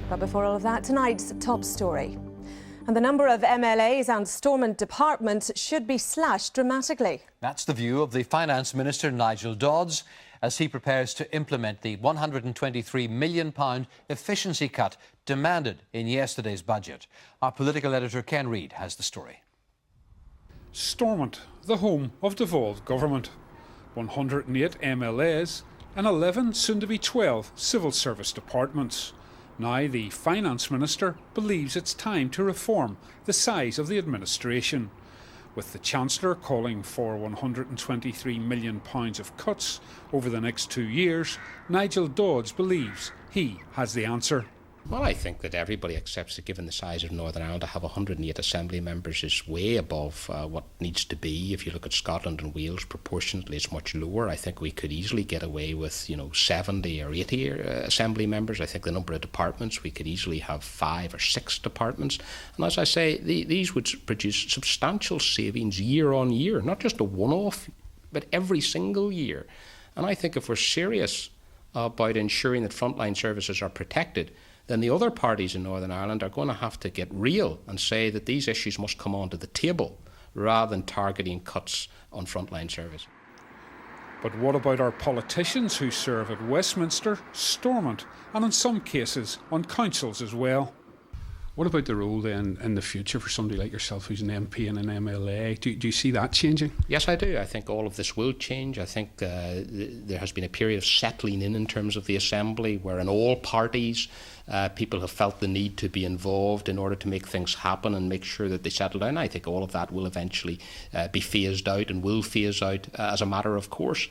But before all of that, tonight's top story. And the number of MLAs and Stormont departments should be slashed dramatically. That's the view of the Finance Minister, Nigel Dodds, as he prepares to implement the £123 million efficiency cut demanded in yesterday's budget. Our political editor, Ken Reid, has the story. Stormont, the home of devolved government. 108 MLAs and 11, soon to be 12, civil service departments. Now the Finance Minister believes it's time to reform the size of the administration. With the Chancellor calling for £123 million of cuts over the next 2 years, Nigel Dodds believes he has the answer. Well, I think that everybody accepts that given the size of Northern Ireland, to have 108 Assembly members is way above what needs to be. If you look at Scotland and Wales, proportionately it's much lower. I think we could easily get away with, 70 or 80 Assembly members. I think the number of departments, we could easily have 5 or 6 departments. And as I say, these would produce substantial savings year on year, not just a one-off, but every single year. And I think if we're serious about ensuring that frontline services are protected, then the other parties in Northern Ireland are going to have to get real and say that these issues must come onto the table rather than targeting cuts on frontline service. But what about our politicians who serve at Westminster, Stormont and in some cases on councils as well? What about the role then in the future for somebody like yourself who's an MP and an MLA? Do you see that changing? Yes, I do. I think all of this will change. I think there has been a period of settling in terms of the Assembly where in all parties people have felt the need to be involved in order to make things happen and make sure that they settle down. I think all of that will eventually be phased out and will phase out as a matter of course.